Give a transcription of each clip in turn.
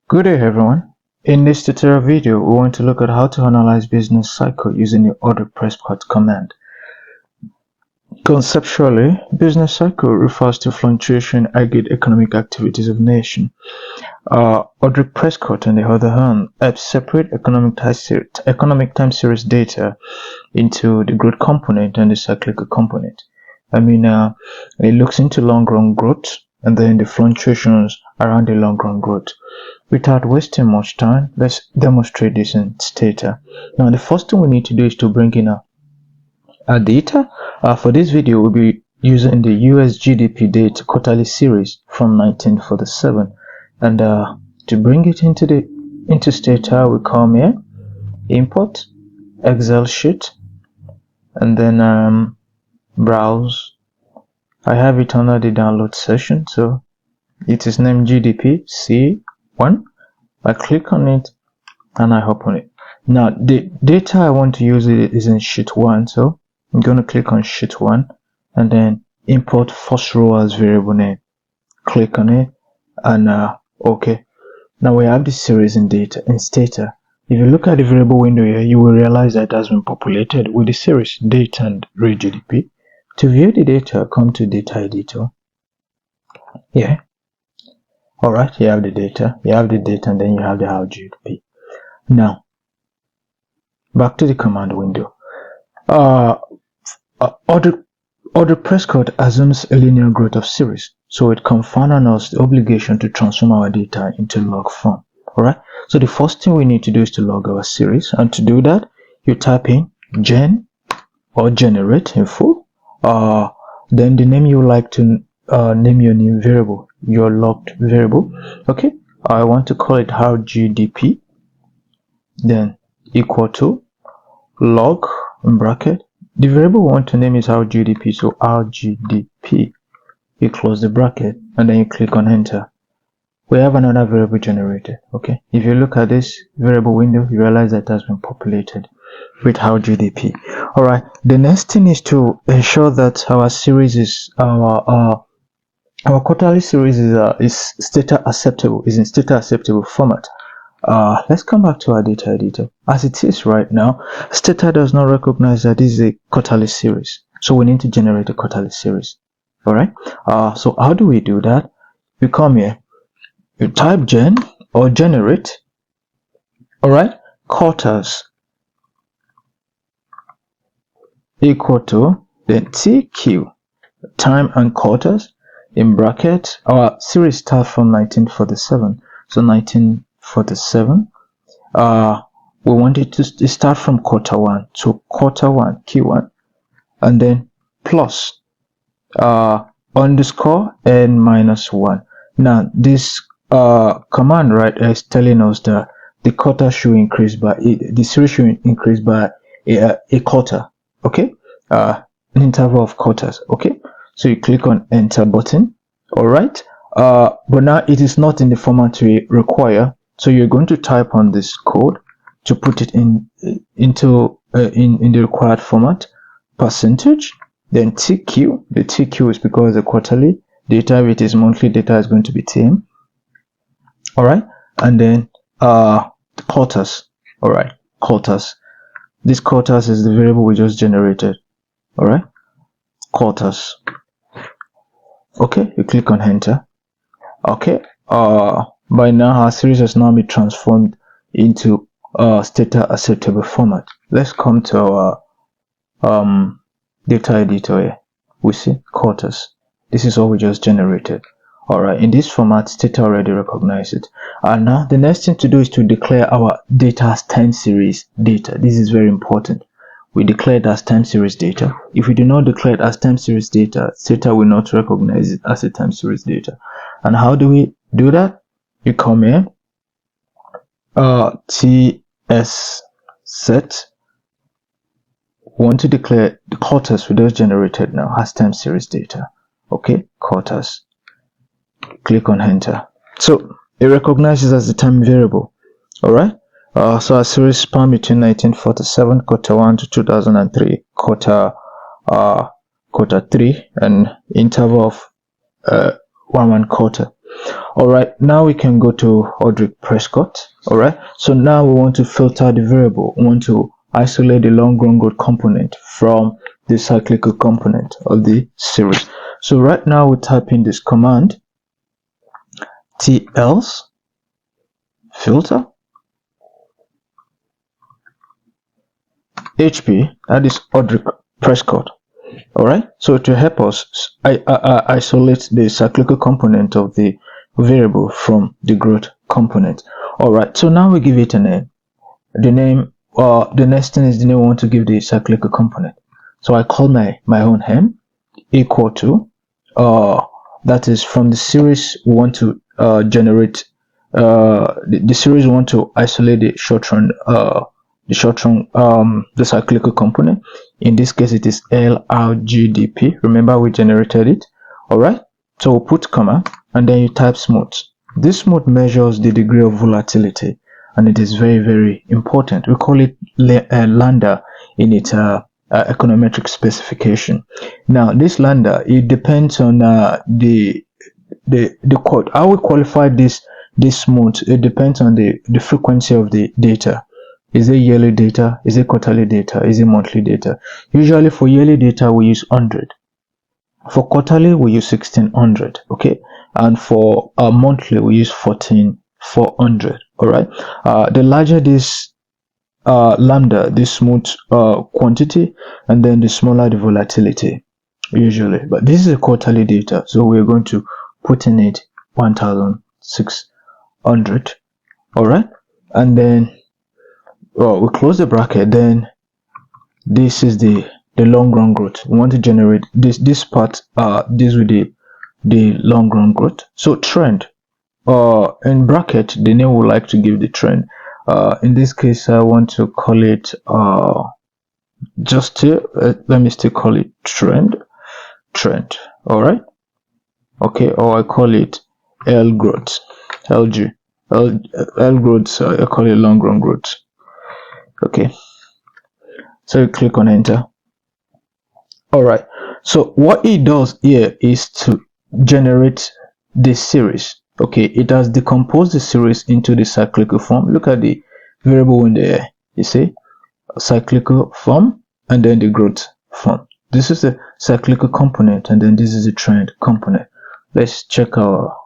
Good day everyone. In this tutorial video, we want to look at how to analyze business cycle using the Hodrick prescot command. Conceptually, business cycle refers to fluctuation in aggregate economic activities of nation. Hodrick prescot, on the other hand, helps separate economic time series data into the growth component and the cyclical component. It looks into long-run growth and then the fluctuations around the long-run growth. Without wasting much time, let's demonstrate this in stata. Now, the first thing we need to do is to bring in our data. For this video, we'll be using the US GDP data quarterly series from 1947. And to bring it into stata, we come here, import, Excel sheet, and then browse. I have it under the download session, so it is named GDP C1. I click on it and I open it. Now the data I want to use is in sheet 1, so I'm going to click on sheet 1 and then import first row as variable name. Click on it and okay. Now we have the series in stata. If you look at the variable window here, you will realize that it has been populated with the series date and rate GDP. To view the data, come to data editor. Yeah. Alright, you have the data, and then you have the how GDP. Now, back to the command window. Hodrick prescot assumes a linear growth of series, so it confers on us the obligation to transform our data into log form. Alright, so the first thing we need to do is to log our series, and to do that, you type in gen or generate in full. Then the name you would like to name your new variable, your logged variable. Okay, I want to call it how GDP, then equal to log in bracket. The variable we want to name is how GDP, so how GDP. You close the bracket and then you click on enter. We have another variable generated. Okay, if you look at this variable window, you realize that it has been populated with how GDP. All right, the next thing is to ensure that our series is our quarterly series is stata acceptable, is in stata acceptable format. Let's come back to our data editor. As it is right now, stata does not recognize that this is a quarterly series, so we need to generate a quarterly series. All right, so how do we do that? You come here, you type gen or generate. All right, quarters equal to then TQ, time and quarters, in bracket. Our series starts from 1947, so 1947. We want it to start from quarter 1, so quarter 1 Q1, and then plus underscore n minus 1. Now this command right is telling us that the quarter should increase by the series should increase by a quarter. Okay, an interval of quarters. Okay, so you click on enter button. All right, but now it is not in the format we require, so you're going to type on this code to put it into the required format, percentage, then TQ. The TQ is because the quarterly data, if it is monthly data, is going to be TM. All right, and then quarters. All right, quarters. This quarters is the variable we just generated. All right, quarters. Okay, you click on enter. Okay, by now our series has now been transformed into stata acceptable format. Let's come to our data editor here. We see quarters. This is what we just generated. All right, in this format, stata already recognizes it. And now the next thing to do is to declare our data as time series data. This is very important. We declare it as time series data. If we do not declare it as time series data, stata will not recognize it as a time series data. And how do we do that? You come here, TS set. We want to declare the quarters we just generated now as time series data. Okay, quarters. Click on enter. So it recognizes as the time variable. All right. So our series span between 1947 quarter 1 to 2003 quarter 3, and interval of 1 quarter. All right, now we can go to Hodrick prescot. All right, so now we want to filter the variable. We want to isolate the long run growth component from the cyclical component of the series. So right now we type in this command tls filter HP, that is Hodrick prescot. All right, so to help us isolate the cyclical component of the variable from the growth component. All right, so now we give it a name. The next thing is the name we want to give the cyclical component. So I call my own hem equal to that is from the series we want to generate the series we want to isolate the short run the cyclical component. In this case it is LRGDP. Remember we generated it. All right, so we'll put comma and then you type smooth. This smooth measures the degree of volatility and it is very, very important. We call it lambda in its econometric specification. Now this lambda, it depends on the quote. How we qualify this smooth, it depends on the frequency of the data. Is it yearly data? Is it quarterly data? Is it monthly data? Usually for yearly data we use 100. For quarterly we use 1600. Okay, and for monthly we use 14400. All right, the larger this lambda, this smooth quantity, and then the smaller the volatility usually. But this is a quarterly data, so we're going to put in it 1600. All right, and then we close the bracket. Then this is the long run growth. We want to generate this part this with the long run growth. So trend in bracket, the name we like to give the trend. In this case I want to call it just here, let me still call it trend. All right, okay, or I call it L growth, L growth, so I call it long run growth. Okay, so you click on enter. All right, so what it does here is to generate this series. Okay, it has decomposed the series into the cyclical form. Look at the variable in there. You see, cyclical form and then the growth form. This is the cyclical component and then this is the trend component. Let's check our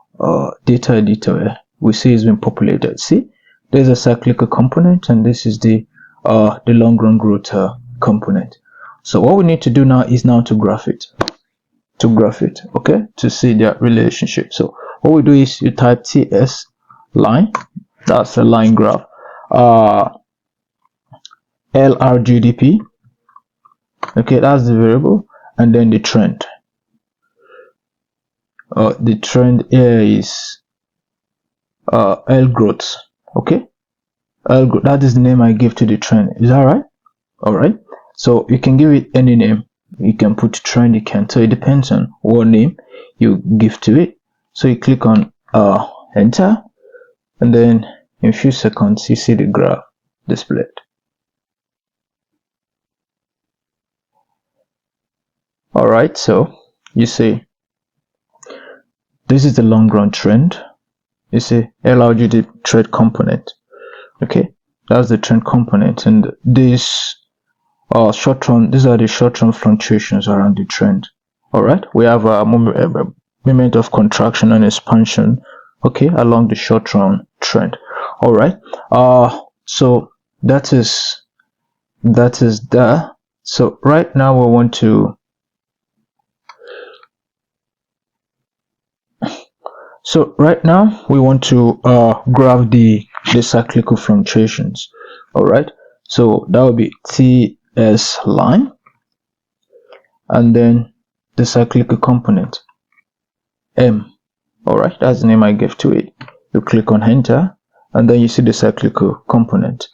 data editor. We see it's been populated. See, there's a cyclical component and this is the long run growth component. So what we need to do now is to graph it. Okay, to see their relationship. So what we do is you type ts line, that's a line graph, LRGDP, okay, that's the variable, and then the trend. The trend here is L growth. Okay, L growth, that is the name I give to the trend. Is that right? All right, so you can give it any name. You can put trend, you can, so it depends on what name you give to it. So you click on enter, and then in a few seconds you see the graph displayed. All right, so you see this is the long run trend. You see LRGD trend component. Okay, that's the trend component, and this short run, these are the short run fluctuations around the trend. All right, we have a moment of contraction and expansion, okay, along the short run trend. All right, so that is there. So right now we want to graph the cyclical fluctuations. All right, so that will be ts line and then the cyclical component M. All right, that's the name I gave to it. You click on enter and then you see the cyclical component.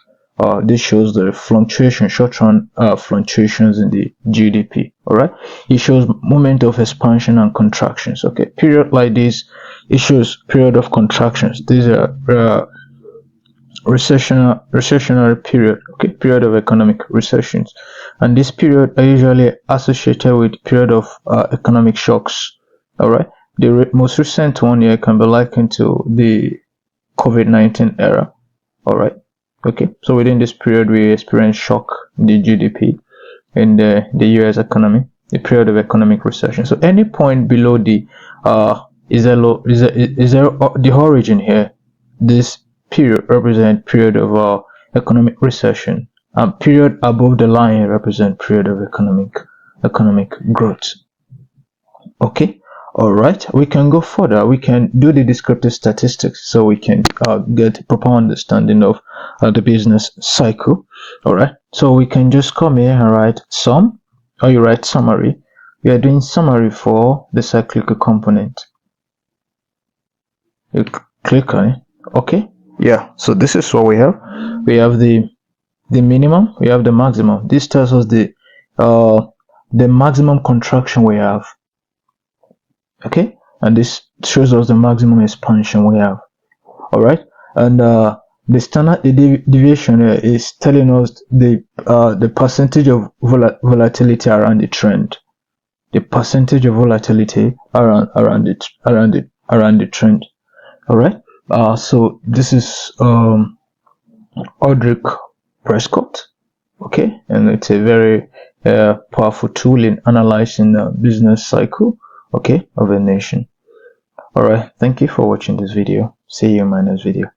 This shows the fluctuation, short run fluctuations in the GDP. All right, it shows moment of expansion and contractions. Okay, period like this, it shows period of contractions. These are recessionary period. Okay, period of economic recessions, and this period are usually associated with period of economic shocks. All right, The most recent one here can be likened to the COVID-19 era. All right. Okay. So within this period, we experienced shock in the GDP in the US economy, the period of economic recession. So any point below the is there the origin here? This period represent period of economic recession, and period above the line represent period of economic growth. Okay. All right, we can go further. We can do the descriptive statistics so we can get a proper understanding of the business cycle. All right, so we can just come here and write sum, or you write summary. We are doing summary for the cyclical component. You click on it. Okay, yeah, so this is what we have. We have the minimum, we have the maximum. This tells us the maximum contraction we have. Okay, and this shows us the maximum expansion we have. All right, and the standard deviation is telling us the percentage of volatility around the trend, the percentage of volatility around the trend. All right, so this is Hodrick prescot. Okay, and it's a very powerful tool in analyzing the business cycle, okay, of a nation. All right, thank you for watching this video. See you in my next video.